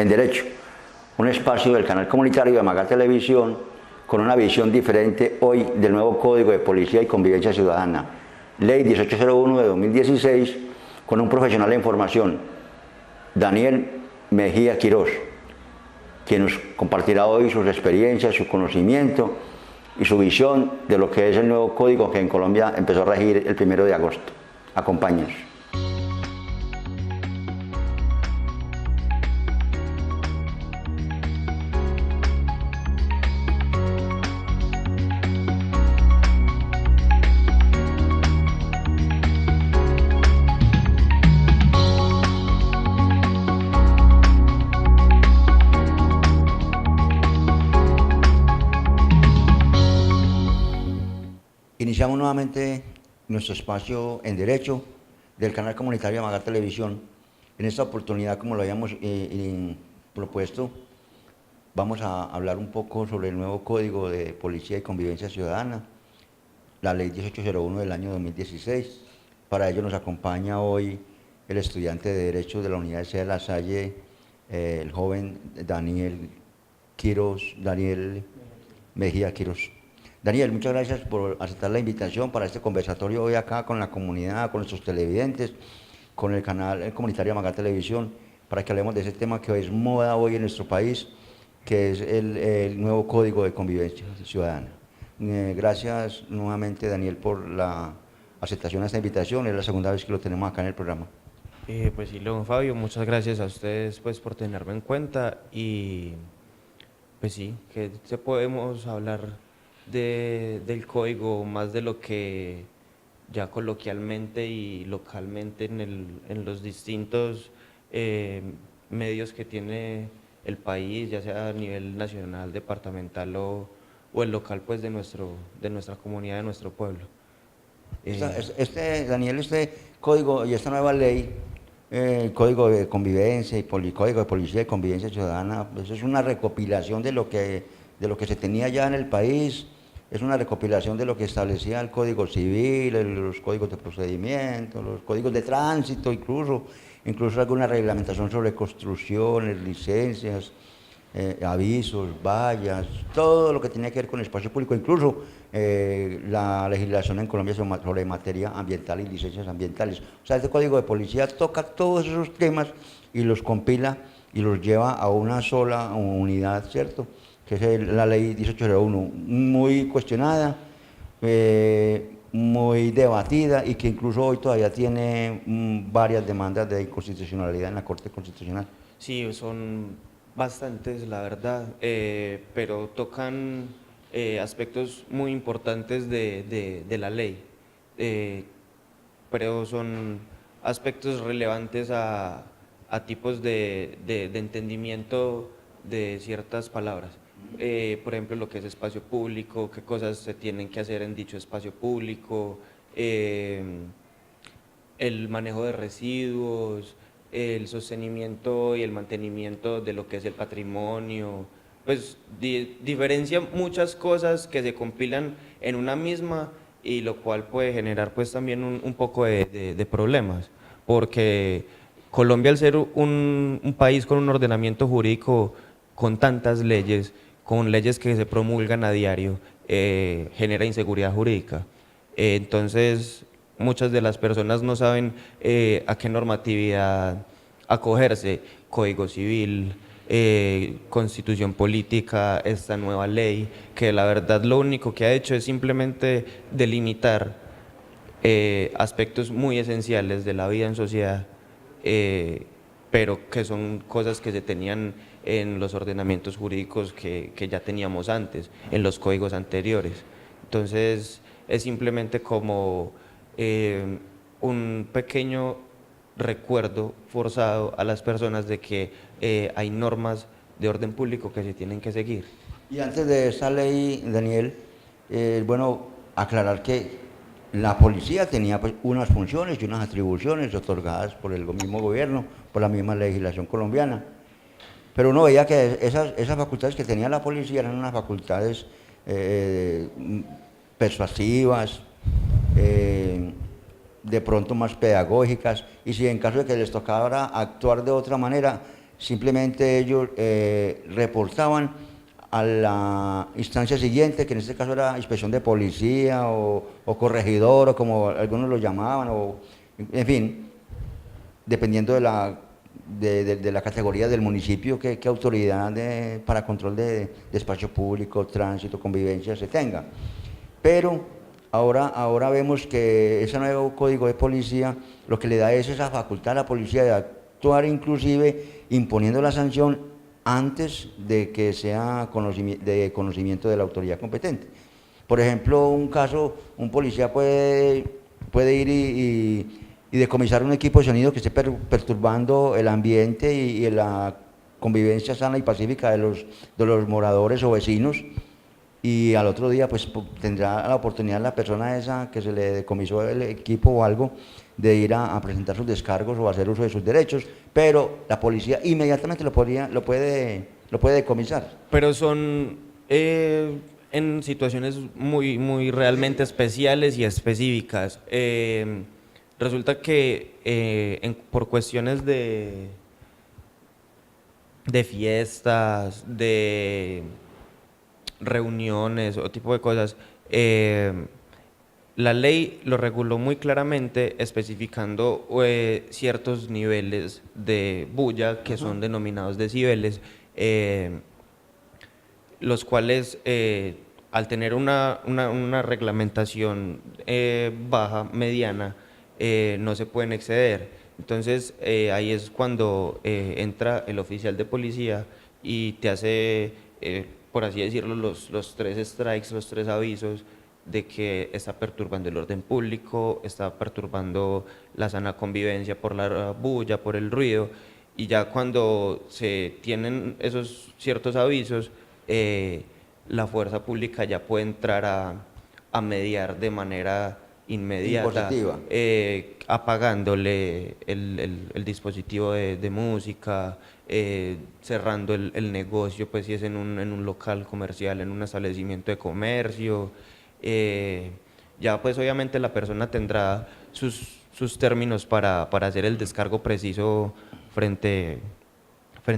en Derecho, un espacio del canal comunitario de Maga Televisión con una visión diferente hoy del nuevo Código de Policía y Convivencia Ciudadana, Ley 1801 de 2016, con un profesional de información, Daniel Mejía Quirós, quien nos compartirá hoy sus experiencias, su conocimiento y su visión de lo que es el nuevo código que en Colombia empezó a regir el 1 de agosto. Acompáñenos. Iniciamos nuevamente nuestro espacio en Derecho del canal comunitario de Maga Televisión. En esta oportunidad, como lo habíamos propuesto, vamos a hablar un poco sobre el nuevo Código de Policía y Convivencia Ciudadana, la Ley 1801 del año 2016. Para ello nos acompaña hoy el estudiante de Derecho de la Universidad de La Salle, el joven Daniel Mejía Quirós. Daniel, muchas gracias por aceptar la invitación para este conversatorio hoy acá con la comunidad, con nuestros televidentes, con el canal comunitario Maga Televisión, para que hablemos de ese tema que es moda hoy en nuestro país, que es el nuevo Código de Convivencia Ciudadana. Gracias nuevamente, Daniel, por la aceptación a esta invitación. Es la segunda vez que lo tenemos acá en el programa. Pues sí, don Fabio, muchas gracias a ustedes pues, por tenerme en cuenta y pues sí, que podemos hablar del código más de lo que ya coloquialmente y localmente en los distintos medios que tiene el país, ya sea a nivel nacional, departamental o el local pues de nuestra comunidad, de nuestro pueblo. Daniel, este código y esta nueva ley, el Código de Convivencia y Código de Policía y Convivencia Ciudadana, pues es una recopilación de lo que se tenía ya en el país, es una recopilación de lo que establecía el Código Civil, los códigos de procedimiento, los códigos de tránsito, incluso alguna reglamentación sobre construcciones, licencias, avisos, vallas, todo lo que tenía que ver con el espacio público, incluso la legislación en Colombia sobre materia ambiental y licencias ambientales. O sea, este Código de Policía toca todos esos temas y los compila y los lleva a una sola unidad, ¿cierto?, que es la Ley 1801, muy cuestionada, muy debatida y que incluso hoy todavía tiene varias demandas de inconstitucionalidad en la Corte Constitucional. Sí, son bastantes, la verdad, pero tocan aspectos muy importantes de la ley, pero son aspectos relevantes a tipos de entendimiento de ciertas palabras. Por ejemplo, lo que es espacio público, qué cosas se tienen que hacer en dicho espacio público, el manejo de residuos, el sostenimiento y el mantenimiento de lo que es el patrimonio, pues diferencia muchas cosas que se compilan en una misma y lo cual puede generar pues también un poco de problemas, porque Colombia, al ser un país con un ordenamiento jurídico con tantas leyes, con leyes que se promulgan a diario, genera inseguridad jurídica. Entonces, muchas de las personas no saben a qué normatividad acogerse, Código Civil, Constitución Política, esta nueva ley, que la verdad lo único que ha hecho es simplemente delimitar aspectos muy esenciales de la vida en sociedad, pero que son cosas que se tenían en los ordenamientos jurídicos que ya teníamos antes, en los códigos anteriores. Entonces, es simplemente como un pequeño recuerdo forzado a las personas de que hay normas de orden público que se tienen que seguir. Y antes de esa ley, Daniel, bueno, aclarar que la policía tenía pues, unas funciones y unas atribuciones otorgadas por el mismo gobierno, por la misma legislación colombiana. Pero uno veía que esas facultades que tenía la policía eran unas facultades persuasivas, de pronto más pedagógicas, y si en caso de que les tocara actuar de otra manera, simplemente ellos reportaban a la instancia siguiente, que en este caso era inspección de policía o corregidor, o como algunos lo llamaban, o en fin, dependiendo de la categoría del municipio, qué autoridad para control de espacio público, tránsito, convivencia se tenga. Pero ahora vemos que ese nuevo código de policía lo que le da es esa facultad a la policía de actuar inclusive imponiendo la sanción antes de que sea de conocimiento de la autoridad competente. Por ejemplo, un policía puede ir y decomisar un equipo de sonido que esté perturbando el ambiente y la convivencia sana y pacífica de los moradores o vecinos, y al otro día pues tendrá la oportunidad la persona esa que se le decomisó el equipo o algo de ir a presentar sus descargos o hacer uso de sus derechos, pero la policía inmediatamente lo puede decomisar. Pero son en situaciones muy realmente especiales y específicas. Resulta que por cuestiones de fiestas, de reuniones o tipo de cosas, la ley lo reguló muy claramente, especificando ciertos niveles de bulla que son denominados decibeles, los cuales al tener una reglamentación baja, mediana, no se pueden exceder. Entonces ahí es cuando entra el oficial de policía y te hace, por así decirlo, los tres strikes, los tres avisos de que está perturbando el orden público, está perturbando la sana convivencia por la bulla, por el ruido, y ya cuando se tienen esos ciertos avisos, la fuerza pública ya puede entrar a mediar de manera inmediata, apagándole el dispositivo de música, cerrando el negocio, pues si es en un local comercial, en un establecimiento de comercio. Ya pues obviamente la persona tendrá sus términos para hacer el descargo preciso frente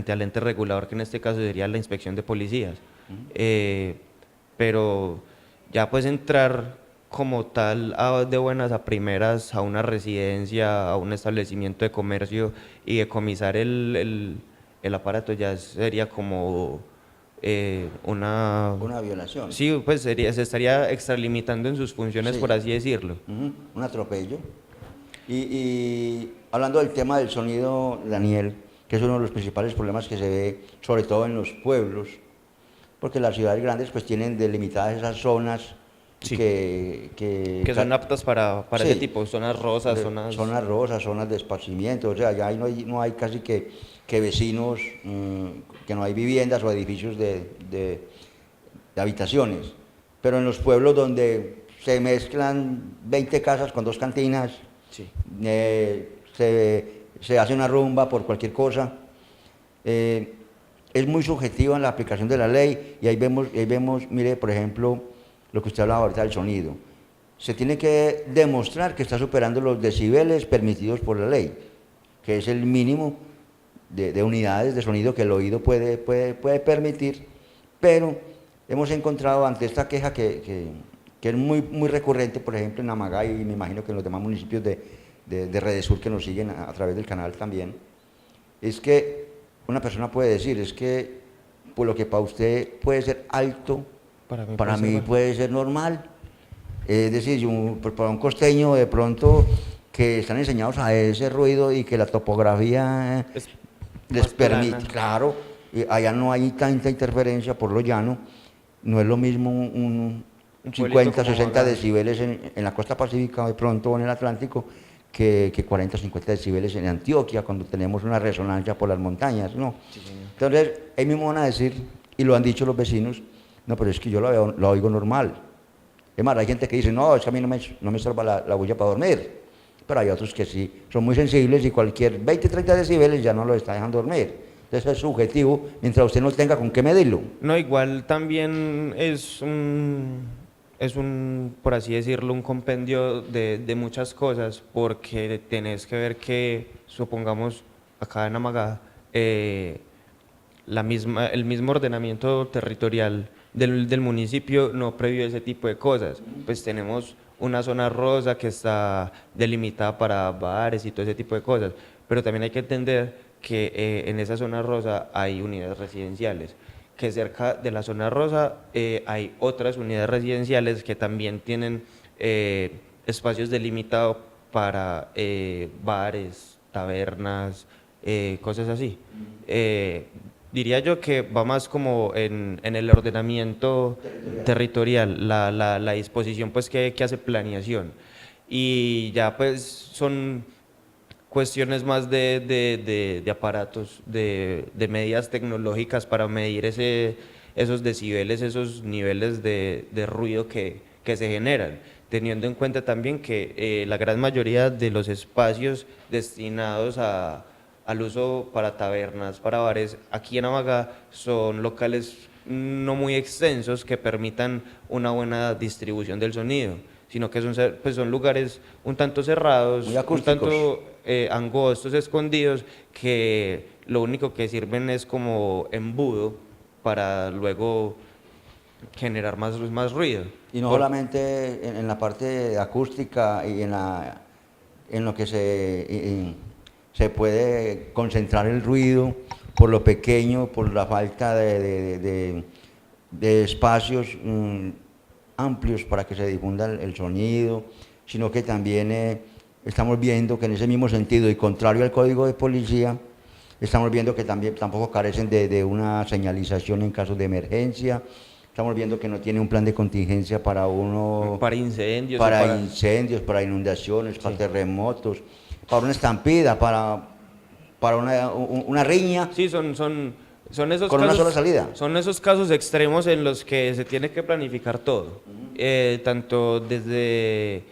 al ente regulador, que en este caso sería la inspección de policías. Pero ya pues entrar como tal de buenas a primeras a una residencia, a un establecimiento de comercio y decomisar el aparato ya sería como Una violación. Sí, pues se estaría extralimitando en sus funciones, Sí. por así decirlo. Un atropello. Y hablando del tema del sonido, Daniel, que es uno de los principales problemas que se ve, sobre todo en los pueblos, porque las ciudades grandes pues tienen delimitadas esas zonas Sí. que Que son aptas para Sí. ese tipo, zonas rosas, zonas rosas, zonas de esparcimiento, o sea, ya ahí no hay casi que vecinos, que no hay viviendas o edificios de habitaciones, pero en los pueblos donde se mezclan 20 casas con 2 cantinas, Sí. se hace una rumba por cualquier cosa, es muy subjetiva en la aplicación de la ley, y ahí vemos, mire, por ejemplo, lo que usted hablaba ahorita del sonido. Se tiene que demostrar que está superando los decibeles permitidos por la ley, que es el mínimo de unidades de sonido que el oído puede permitir, pero hemos encontrado ante esta queja que es muy recurrente, por ejemplo, en Amagá, y me imagino que en los demás municipios de Redesur que nos siguen a través del canal también, es que una persona puede decir, es que por lo que para usted puede ser alto, para mí puede ser normal. Es decir, para un costeño de pronto que están enseñados a ese ruido y que la topografía les permite, plana. claro, allá no hay tanta interferencia por lo llano, no es lo mismo un 50, 60 decibeles en la costa pacífica de pronto o en el Atlántico que 40, 50 decibeles en Antioquia, cuando tenemos una resonancia por las montañas, ¿no? Sí, señor. Entonces, ellos mismos van a decir, y lo han dicho los vecinos, no, pero es que yo lo oigo normal. Es más, hay gente que dice, no, es que a mí no me estorba la bulla para dormir, pero hay otros que sí, son muy sensibles y cualquier 20, 30 decibeles ya no lo está dejando dormir. Entonces es subjetivo, mientras usted no tenga con qué medirlo. No, igual también por así decirlo, un compendio de muchas cosas, porque tenés que ver que, supongamos, acá en Amagá, el mismo ordenamiento territorial del municipio no previó ese tipo de cosas. Pues tenemos una zona rosa que está delimitada para bares y todo ese tipo de cosas, pero también hay que entender que en esa zona rosa hay unidades residenciales, que cerca de la zona rosa hay otras unidades residenciales que también tienen espacios delimitados para bares, tabernas, cosas así. Diría yo que va más como en el ordenamiento territorial, la disposición pues que hace planeación. Y ya pues son cuestiones más de aparatos, de medidas tecnológicas para medir esos decibeles, esos niveles de ruido que se generan, teniendo en cuenta también que la gran mayoría de los espacios destinados al uso para tabernas, para bares, aquí en Amagá son locales no muy extensos que permitan una buena distribución del sonido, sino que son lugares un tanto cerrados, un tanto angostos, escondidos, que lo único que sirven es como embudo para luego generar más ruido. Y no solamente en la parte acústica y en lo que se puede concentrar el ruido por lo pequeño, por la falta de espacios amplios para que se difunda el sonido, sino que también estamos viendo que en ese mismo sentido y contrario al código de policía, estamos viendo que tampoco carecen de una señalización en casos de emergencia. Estamos viendo que no tiene un plan de contingencia para incendios, para inundaciones, para terremotos, para una estampida, para una riña. Sí, son esos con casos, una sola salida. Son esos casos extremos en los que se tiene que planificar todo, tanto desde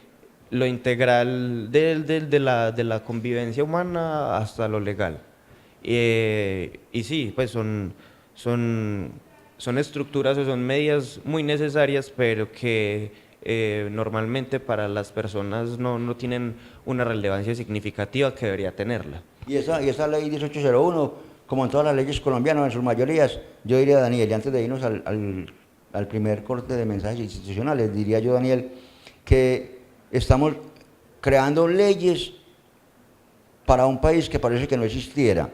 lo integral de la convivencia humana hasta lo legal. Y sí, pues son estructuras o son medidas muy necesarias, pero que normalmente para las personas no tienen una relevancia significativa que debería tenerla. Y esa ley 1801, como en todas las leyes colombianas, en sus mayorías, yo diría, Daniel, y antes de irnos al primer corte de mensajes institucionales, diría yo, Daniel, que estamos creando leyes para un país que parece que no existiera,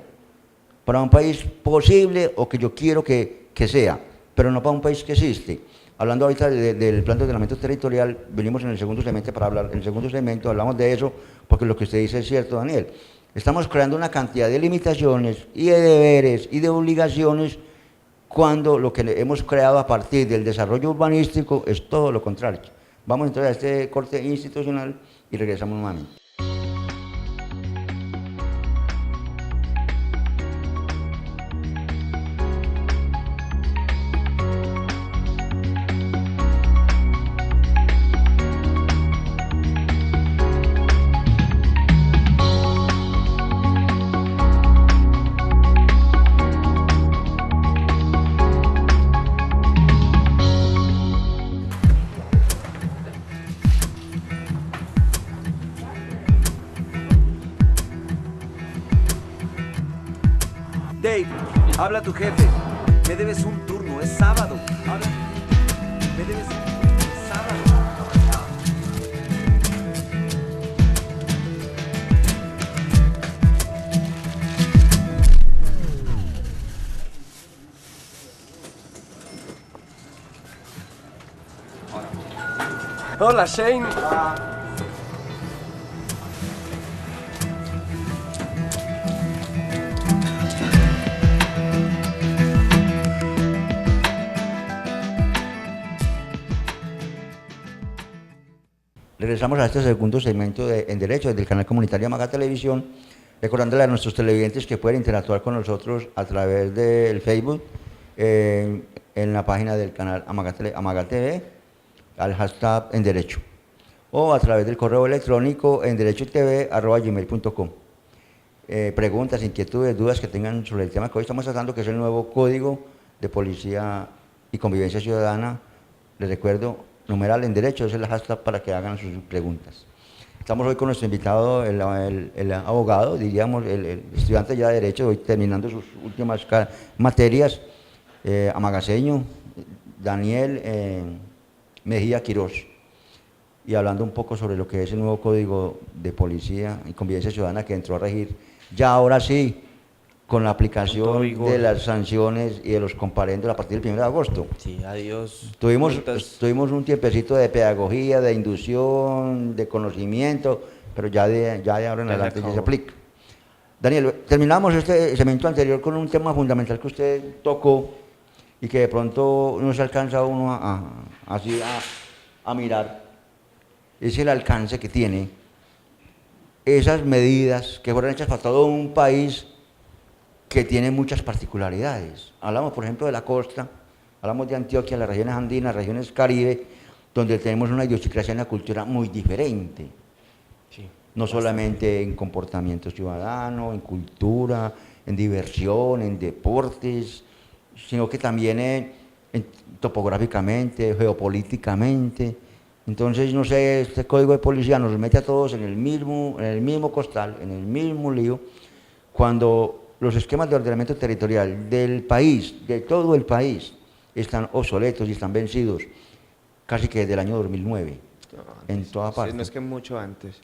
para un país posible o que yo quiero que sea, pero no para un país que existe. Hablando ahorita del plan de ordenamiento territorial, venimos en el segundo segmento, hablamos de eso, porque lo que usted dice es cierto, Daniel. Estamos creando una cantidad de limitaciones y de deberes y de obligaciones cuando lo que hemos creado a partir del desarrollo urbanístico es todo lo contrario. Vamos entonces a este corte institucional y regresamos nuevamente. Dave, habla tu jefe. Me debes un turno, es sábado. Me debes un turno, es sábado. Hola, Shane. Regresamos a este segundo segmento En Derecho del canal comunitario Amagá Televisión, recordándole a nuestros televidentes que pueden interactuar con nosotros a través del Facebook, en la página del canal Amagá TV, al hashtag En Derecho, o a través del correo electrónico enderechotv@gmail.com. Preguntas, inquietudes, dudas que tengan sobre el tema que hoy estamos tratando, que es el nuevo Código de Policía y Convivencia Ciudadana. Les recuerdo, numeral En Derecho, es el hashtag para que hagan sus preguntas. Estamos hoy con nuestro invitado, el abogado, diríamos, el estudiante ya de Derecho, hoy terminando sus últimas materias, amagaseño, Daniel Mejía Quirós, y hablando un poco sobre lo que es el nuevo Código de Policía y Convivencia Ciudadana que entró a regir, ya ahora sí, con la aplicación de las sanciones y de los comparendos a partir del 1 de agosto. Sí, adiós. Tuvimos un tiempecito de pedagogía, de inducción, de conocimiento, pero ya de ahora en adelante ya se aplica. Daniel, terminamos este segmento anterior con un tema fundamental que usted tocó y que de pronto no se alcanza uno a mirar. Es el alcance que tiene esas medidas que fueron hechas para todo un país que tiene muchas particularidades. Hablamos, por ejemplo, de la costa, hablamos de Antioquia, las regiones andinas, regiones Caribe, donde tenemos una idiosincrasia y una cultura muy diferente. Sí, no solamente en comportamiento ciudadano, en cultura, en diversión, en deportes, sino que también topográficamente, geopolíticamente. Entonces, no sé, este Código de Policía nos mete a todos en el mismo costal, en el mismo lío, cuando los esquemas de ordenamiento territorial del país, de todo el país, están obsoletos y están vencidos casi que desde el año 2009, en toda parte. Sí, no es que mucho antes.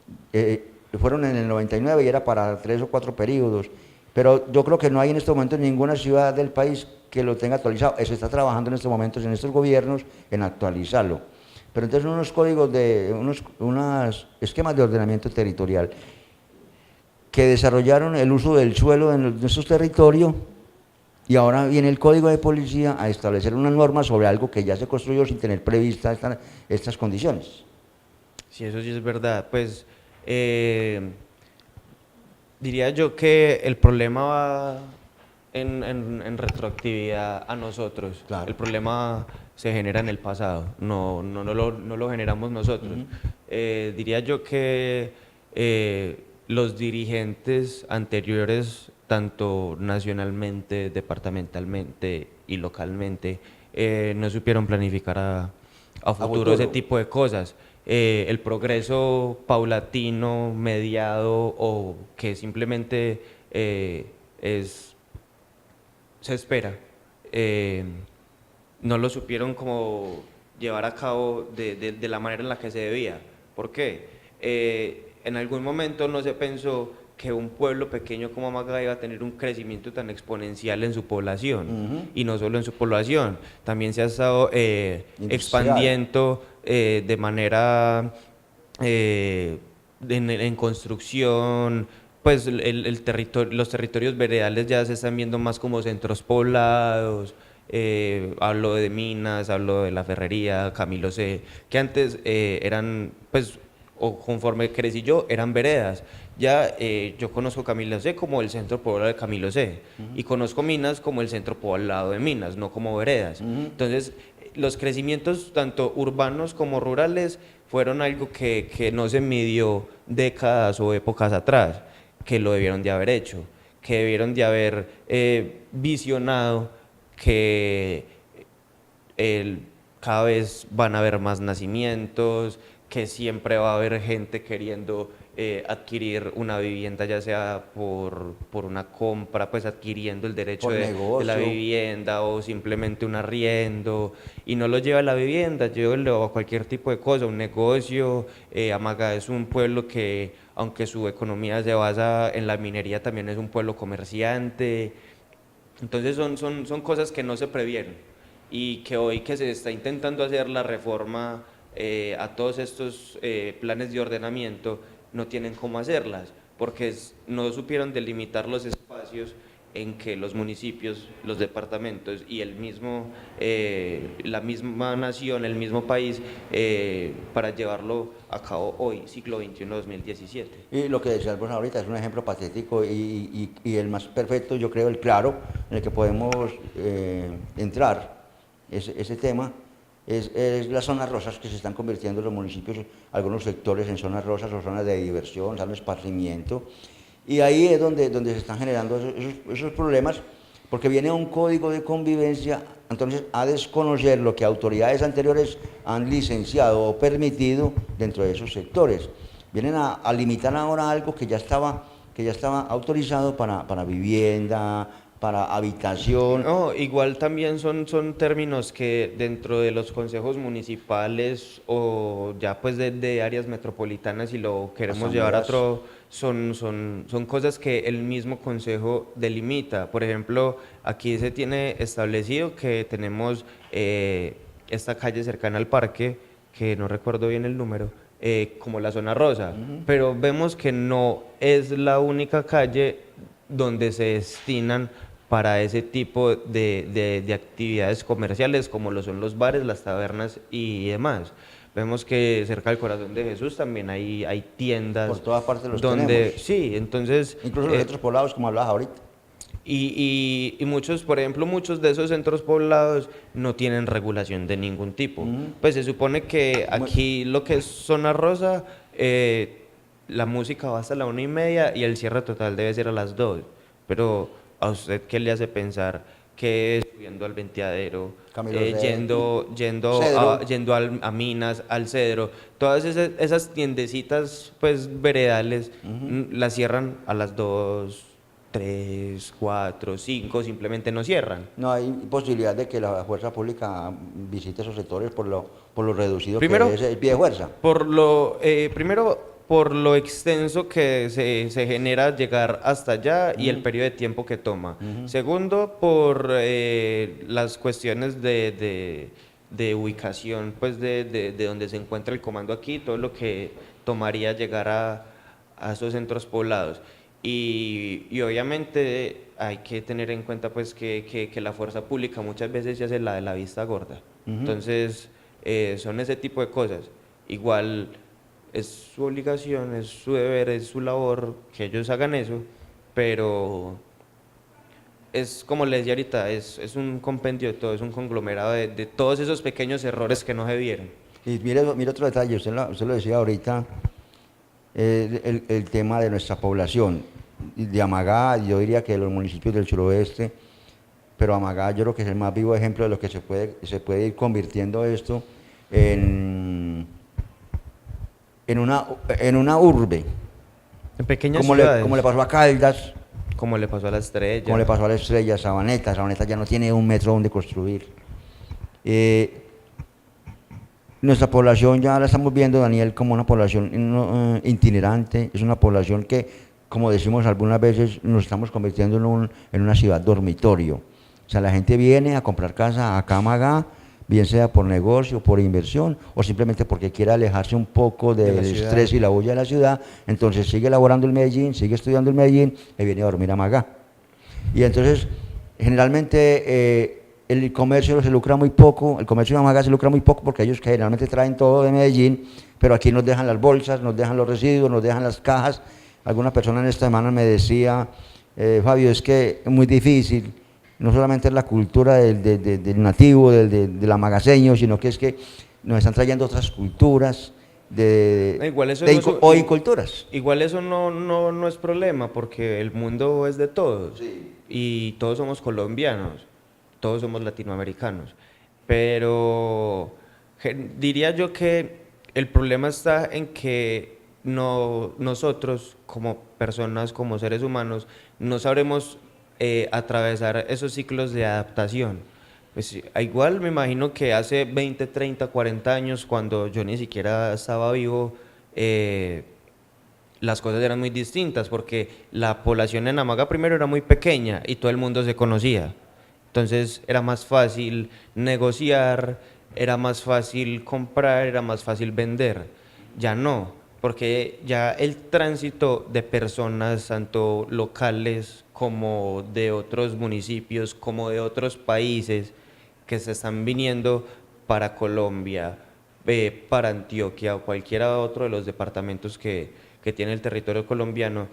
Fueron en el 99 y era para 3 o 4 periodos, pero yo creo que no hay en este momento ninguna ciudad del país que lo tenga actualizado. Se está trabajando en estos momentos, en estos gobiernos, en actualizarlo. Pero entonces unos esquemas de ordenamiento territorial que desarrollaron el uso del suelo en nuestros territorios, y ahora viene el Código de Policía a establecer una norma sobre algo que ya se construyó sin tener previstas estas condiciones. Sí, eso sí es verdad. Pues diría yo que el problema va en retroactividad a nosotros. Claro. El problema se genera en el pasado, no lo generamos nosotros. Diría yo que los dirigentes anteriores, tanto nacionalmente, departamentalmente y localmente, no supieron planificar a futuro ese tipo de cosas. El progreso paulatino, mediado o que simplemente se espera, no lo supieron como llevar a cabo de la manera en la que se debía. ¿Por qué? En algún momento no se pensó que un pueblo pequeño como Amagá iba a tener un crecimiento tan exponencial en su población, y no solo en su población, también se ha estado expandiendo de manera en construcción. Pues los territorios veredales ya se están viendo más como centros poblados. Hablo de Minas, hablo de La Ferrería, Camilo C, que antes eran, pues, o conforme crecí yo, eran veredas. Ya yo conozco Camilo C como el centro poblado de Camilo C, y conozco Minas como el centro poblado de Minas, no como veredas. Entonces, los crecimientos tanto urbanos como rurales fueron algo que no se midió décadas o épocas atrás, que lo debieron de haber hecho, que debieron de haber visionado que cada vez van a haber más nacimientos, que siempre va a haber gente queriendo adquirir una vivienda, ya sea por una compra, pues adquiriendo el derecho de la vivienda, o simplemente un arriendo, y no lo lleva a la vivienda, lleva a cualquier tipo de cosa, un negocio. Amagá es un pueblo que, aunque su economía se basa en la minería, también es un pueblo comerciante. Entonces son cosas que no se previeron, y que hoy que se está intentando hacer la reforma a todos estos planes de ordenamiento, no tienen cómo hacerlas, porque no supieron delimitar los espacios en que los municipios, los departamentos y la misma nación, el mismo país, para llevarlo a cabo hoy, siglo XXI, 2017. Y lo que decías vos ahorita es un ejemplo patético y el más perfecto, yo creo, el claro, en el que podemos entrar ese tema, es las zonas rosas, que se están convirtiendo en los municipios, algunos sectores, en zonas rosas o zonas de diversión, zonas de esparcimiento. Y ahí es donde se están generando esos problemas, porque viene un código de convivencia, entonces, a desconocer lo que autoridades anteriores han licenciado o permitido dentro de esos sectores. Vienen a limitar ahora algo que ya estaba autorizado para vivienda, para habitación. No, igual también son términos que dentro de los consejos municipales o ya pues de áreas metropolitanas, si lo queremos llevar a Asambleas. otro, son cosas que el mismo consejo delimita. Por ejemplo, aquí se tiene establecido que tenemos esta calle cercana al parque, que no recuerdo bien el número, como la zona rosa, pero vemos que no es la única calle donde se destinan para ese tipo de actividades comerciales como lo son los bares, las tabernas y demás. Vemos que cerca del Corazón de Jesús también hay tiendas Por todas partes los donde, tenemos. sí, entonces, Incluso los centros poblados, como hablabas ahorita. y muchos, por ejemplo, muchos de esos centros poblados no tienen regulación de ningún tipo. Pues se supone que aquí lo que es zona rosa, la música va hasta la 1:30 y el cierre total debe ser a las 2. Pero ¿a usted qué le hace pensar que subiendo al Venteadero, Camilo Rey, yendo Cedro. yendo a Minas, al Cedro, todas esas tiendecitas pues veredales las cierran a las 2, 3, 4, 5, simplemente no cierran? No hay posibilidad de que la fuerza pública visite esos sectores por lo reducido Primero, que es el pie de fuerza. primero, por lo extenso que se genera llegar hasta allá y el periodo de tiempo que toma. Segundo, por las cuestiones de ubicación, pues de donde se encuentra el comando aquí, todo lo que tomaría llegar a esos centros poblados. Y obviamente hay que tener en cuenta pues que la fuerza pública muchas veces se hace la de la vista gorda. Entonces, son ese tipo de cosas. Igual es su obligación, es su deber, es su labor que ellos hagan eso, pero es como les decía ahorita, es un compendio de todo, es un conglomerado de todos esos pequeños errores que no se vieron. Y mire otro detalle, usted lo decía ahorita, el tema de nuestra población, de Amagá, yo diría que de los municipios del suroeste, pero Amagá yo creo que es el más vivo ejemplo de lo que se puede ir convirtiendo esto en, en una urbe, En pequeñas como ciudades, como le pasó a Caldas, como le pasó a la Estrella. como le pasó a la Estrella, Sabaneta ya no tiene un metro donde construir. Nuestra población ya la estamos viendo, Daniel, como una población itinerante, es una población que, como decimos algunas veces, nos estamos convirtiendo en una ciudad dormitorio. O sea, la gente viene a comprar casa acá a Magá, bien sea por negocio, por inversión, o simplemente porque quiere alejarse un poco De la del ciudad. estrés y la bulla de la ciudad, entonces sigue laborando en Medellín, sigue estudiando en Medellín y viene a dormir a Magá. Y entonces, generalmente, el comercio se lucra muy poco, el comercio de Amagá se lucra muy poco porque ellos generalmente traen todo de Medellín, pero aquí nos dejan las bolsas, nos dejan los residuos, nos dejan las cajas. Alguna persona en esta semana me decía, Fabio, es que es muy difícil, no solamente es la cultura del nativo, del amagaseño, sino que es que nos están trayendo otras culturas Igual eso no es o inculturas. Igual eso no es problema porque el mundo es de todos y todos somos colombianos, todos somos latinoamericanos, pero diría yo que el problema está en que nosotros como personas, como seres humanos, no sabremos atravesar esos ciclos de adaptación. Pues sí, igual me imagino que hace 20, 30, 40 años, cuando yo ni siquiera estaba vivo, las cosas eran muy distintas, porque la población en Amaga primero era muy pequeña y todo el mundo se conocía. Entonces era más fácil negociar, era más fácil comprar, era más fácil vender. Ya no, porque ya el tránsito de personas, tanto locales como de otros municipios, como de otros países, que se están viniendo para Colombia, para Antioquia o cualquiera otro de los departamentos que tiene el territorio colombiano,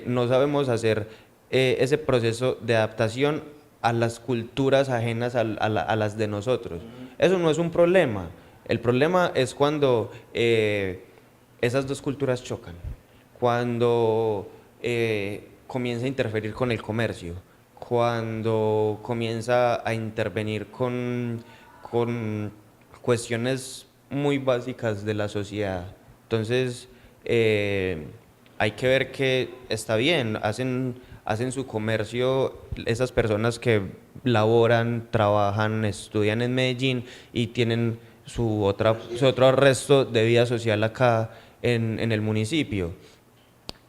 no sabemos hacer ese proceso de adaptación a las culturas ajenas a las de nosotros. Eso no es un problema. El problema es cuando esas dos culturas chocan, cuando comienza a interferir con el comercio, cuando comienza a intervenir con cuestiones muy básicas de la sociedad. Entonces, hay que ver que está bien, hacen su comercio esas personas que laboran, trabajan, estudian en Medellín y tienen su otro resto de vida social acá en el municipio.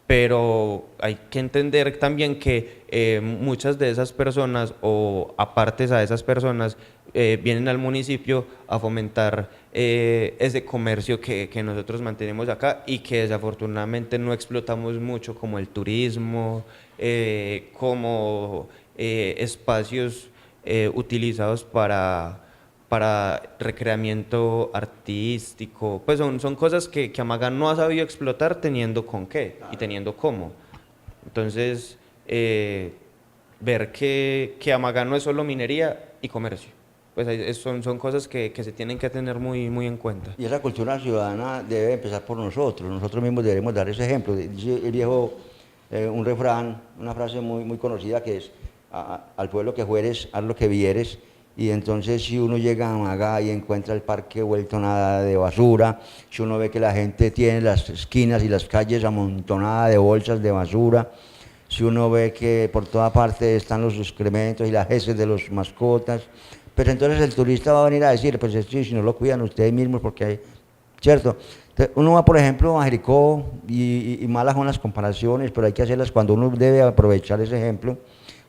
Pero hay que entender también que muchas de esas personas o apartes a esas personas vienen al municipio a fomentar ese comercio que nosotros mantenemos acá y que desafortunadamente no explotamos mucho, como el turismo, como espacios utilizados para recreamiento artístico. Pues son cosas que Amaga no ha sabido explotar teniendo con qué y teniendo cómo. Entonces, ver que Amaga no es solo minería y comercio. Pues son cosas que se tienen que tener muy en cuenta. Y esa cultura ciudadana debe empezar por nosotros mismos debemos dar ese ejemplo. Dice el viejo, un refrán, una frase muy conocida que es, al pueblo que fueres, haz lo que vieres. Y entonces si uno llega a Maga y encuentra el parque vuelto nada de basura, si uno ve que la gente tiene las esquinas y las calles amontonadas de bolsas de basura, si uno ve que por toda parte están los excrementos y las heces de los mascotas, pues entonces el turista va a venir a decir, pues sí, si no lo cuidan ustedes mismos porque hay, ¿cierto? Entonces, uno va, por ejemplo, a Jericó y malas son las comparaciones, pero hay que hacerlas cuando uno debe aprovechar ese ejemplo.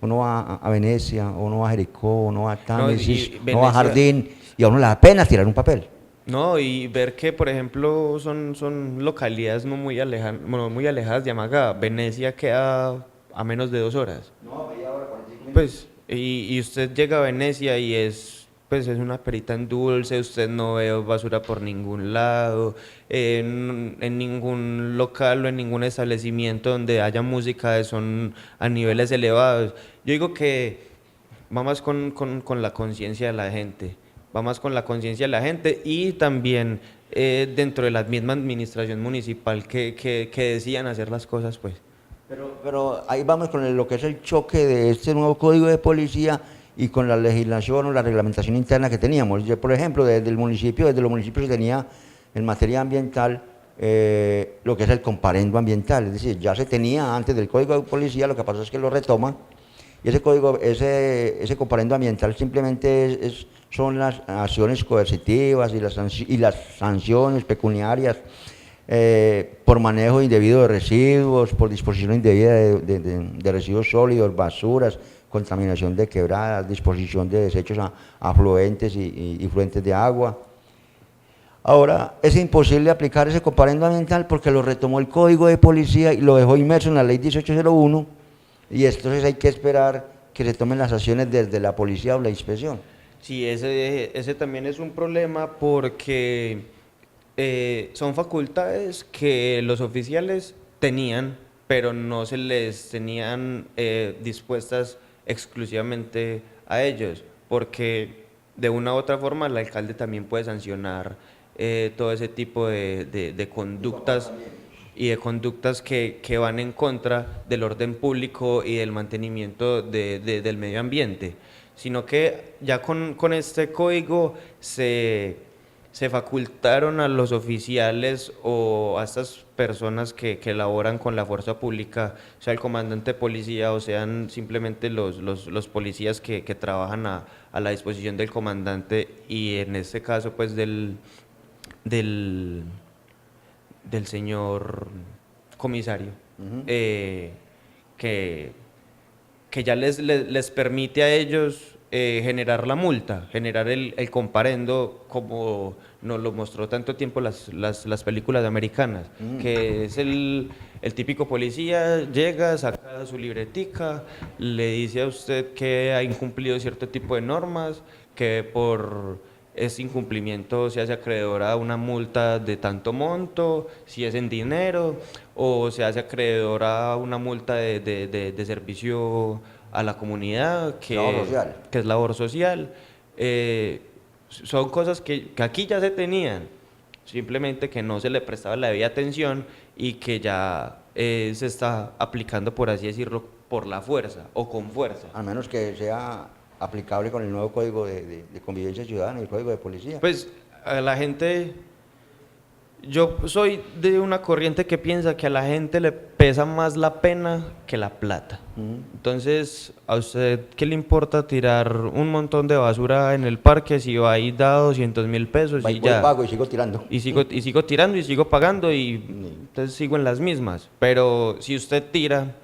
Uno va a Venecia, o uno va a Jericó, uno va a Támesis, uno va a Jardín, y a uno le da pena tirar un papel. No, y ver que, por ejemplo, son localidades no muy alejadas de Amaga. Venecia queda a menos de 2 horas. No, media hora, 45 minutos. Pues, y usted llega a Venecia y pues es una perita en dulce, usted no ve basura por ningún lado, en ningún local o en ningún establecimiento donde haya música de son a niveles elevados. Yo digo que va más con la conciencia de la gente, va más con la conciencia de la gente y también dentro de la misma administración municipal que decían hacer las cosas, pues. Pero ahí vamos con lo que es el choque de este nuevo código de policía y con la legislación o la reglamentación interna que teníamos. Yo, por ejemplo, desde los municipios se tenía en materia ambiental lo que es el comparendo ambiental, es decir, ya se tenía antes del código de policía, lo que pasa es que lo retoma, y ese comparendo ambiental simplemente son las acciones coercitivas y las sanciones pecuniarias por manejo indebido de residuos, por disposición indebida de residuos sólidos, basuras, contaminación de quebradas, disposición de desechos afluentes y fluentes de agua. Ahora, es imposible aplicar ese comparendo ambiental porque lo retomó el Código de Policía y lo dejó inmerso en la Ley 1801, y entonces hay que esperar que se tomen las acciones desde la policía o la inspección. Sí, ese también es un problema porque son facultades que los oficiales tenían, pero no se les tenían dispuestas exclusivamente a ellos, porque de una u otra forma el alcalde también puede sancionar todo ese tipo de conductas y de conductas que van en contra del orden público y del mantenimiento del medio ambiente, sino que ya con este código se facultaron a los oficiales o a estas personas que laboran con la fuerza pública, sea el comandante de policía o sean simplemente los policías que trabajan a la disposición del comandante y en este caso pues del señor comisario, que ya les permite a ellos generar la multa, generar el comparendo como nos lo mostró tanto tiempo las películas americanas, que es el típico policía, llega, saca su libretica, le dice a usted que ha incumplido cierto tipo de normas, que por ese incumplimiento se hace acreedor a una multa de tanto monto, si es en dinero, o se hace acreedor a una multa de servicio a la comunidad, que es labor social. Son cosas que aquí ya se tenían, simplemente que no se le prestaba la debida atención y que ya se está aplicando, por así decirlo, por la fuerza o con fuerza. A menos que sea aplicable con el nuevo Código de Convivencia Ciudadana y el Código de Policía. Pues a la gente Yo soy de una corriente que piensa que a la gente le pesa más la pena que la plata. Entonces, ¿a usted qué le importa tirar un montón de basura en el parque si va y da 200.000 pesos Voy y ya? pago y sigo tirando. Y sigo tirando y sigo pagando y entonces sigo en las mismas. Pero si usted tira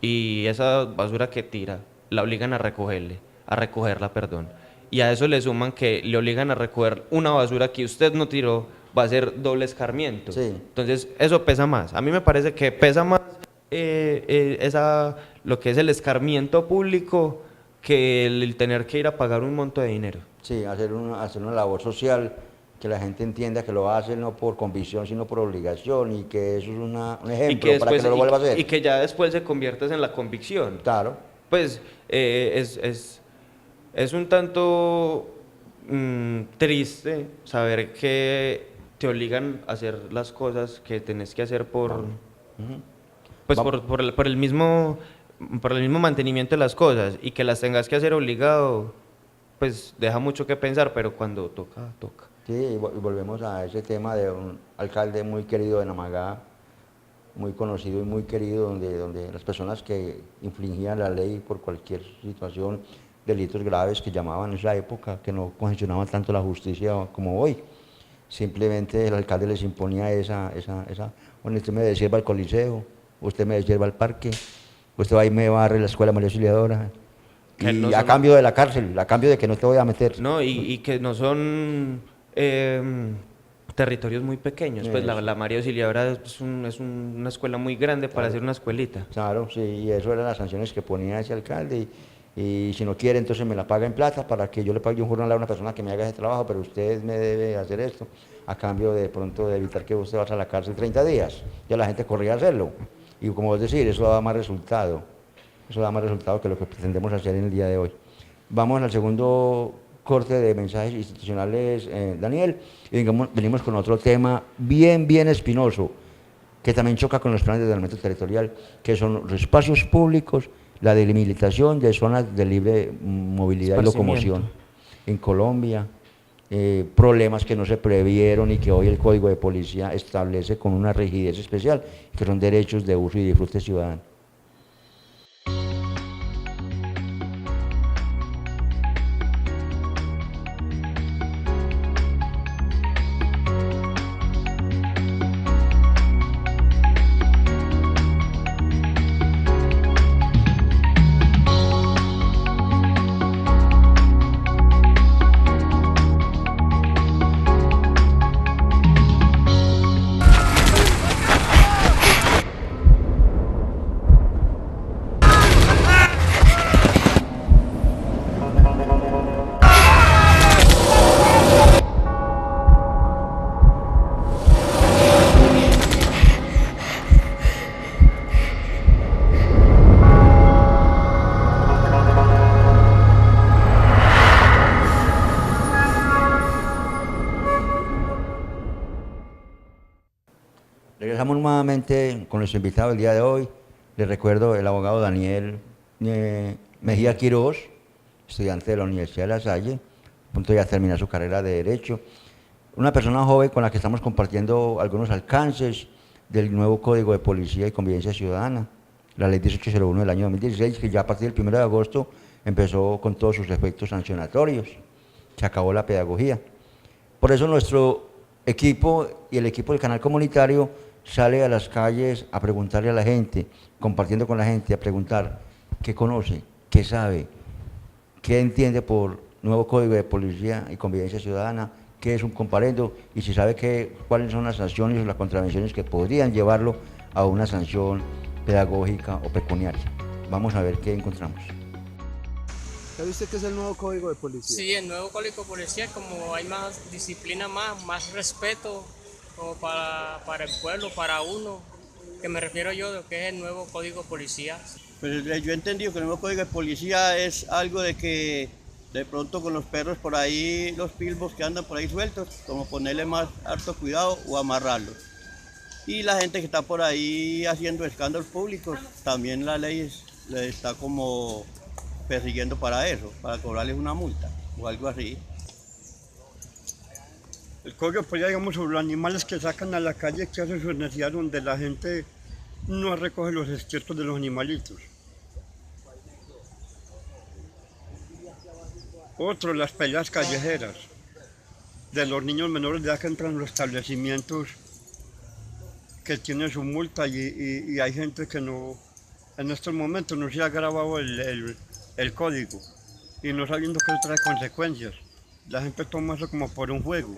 y esa basura que tira la obligan a recogerla, perdón, y a eso le suman que le obligan a recoger una basura que usted no tiró, va a ser doble escarmiento. Sí. Entonces eso pesa más. A mí me parece que pesa más lo que es el escarmiento público que el tener que ir a pagar un monto de dinero. Sí, hacer una labor social, que la gente entienda que lo hace no por convicción, sino por obligación, y que eso es un ejemplo para que no lo vuelva a hacer. Y que ya después se conviertes en la convicción. Claro. Pues es un tanto triste saber que te obligan a hacer las cosas que tenés que hacer pues por el mismo mantenimiento de las cosas, y que las tengas que hacer obligado, pues deja mucho que pensar, pero cuando toca, toca. Sí, y volvemos a ese tema de un alcalde muy querido de Namagá, muy conocido y muy querido, donde las personas que infringían la ley por cualquier situación, delitos graves que llamaban en esa época, que no congestionaban tanto la justicia como hoy, simplemente el alcalde les imponía bueno, usted me desierva al coliseo, usted me desierva al parque, usted va y me barre la escuela María Auxiliadora, y no a cambio de la cárcel, a cambio de que no te voy a meter. No, y que no son territorios muy pequeños, pues la María Auxiliadora es una escuela muy grande para hacer una escuelita. Claro, sí, y eso eran las sanciones que ponía ese alcalde, y si no quiere, entonces me la paga en plata para que yo le pague un jornal a una persona que me haga ese trabajo, pero usted me debe hacer esto a cambio de pronto de evitar que usted vaya a la cárcel 30 días. Ya la gente corría a hacerlo. Y como vos decís, eso da más resultado. Eso da más resultado que lo que pretendemos hacer en el día de hoy. Vamos al segundo corte de mensajes institucionales, Daniel, y venimos con otro tema bien espinoso, que también choca con los planes de ordenamiento territorial, que son los espacios públicos, la delimitación de zonas de libre movilidad y locomoción en Colombia, problemas que no se previeron y que hoy el Código de Policía establece con una rigidez especial, que son derechos de uso y disfrute ciudadano. Regresamos nuevamente con nuestro invitado del día de hoy. Les recuerdo el abogado Daniel Mejía Quiroz, estudiante de la Universidad de La Salle, a punto de ya terminar su carrera de Derecho. Una persona joven con la que estamos compartiendo algunos alcances del nuevo Código de Policía y Convivencia Ciudadana, la Ley 1801 del año 2016, que ya a partir del 1 de agosto empezó con todos sus efectos sancionatorios. Se acabó la pedagogía. Por eso nuestro equipo y el equipo del canal comunitario sale a las calles a preguntarle a la gente, compartiendo con la gente, a preguntar qué conoce, qué sabe, qué entiende por nuevo Código de Policía y Convivencia Ciudadana, qué es un comparendo y si sabe cuáles son las sanciones o las contravenciones que podrían llevarlo a una sanción pedagógica o pecuniaria. Vamos a ver qué encontramos. ¿Sabe usted qué es el nuevo Código de Policía? Sí, el nuevo Código de Policía, como hay más disciplina, más respeto como para el pueblo, para uno, que me refiero yo de lo que es el nuevo Código de Policía. Pues yo he entendido que el nuevo Código de Policía es algo de que de pronto con los perros por ahí, los pilbos que andan por ahí sueltos, como ponerle más harto cuidado o amarrarlos. Y la gente que está por ahí haciendo escándalos públicos, también la ley le está como persiguiendo para eso, para cobrarles una multa o algo así. El código de policía, digamos, sobre los animales que sacan a la calle, que hacen sus necesidades, donde la gente no recoge los estiércoles de los animalitos. Otro, las peleas callejeras de los niños menores de edad que entran en los establecimientos que tienen su multa y hay gente que no, en estos momentos no se ha grabado el código y no sabiendo que eso trae consecuencias. La gente toma eso como por un juego.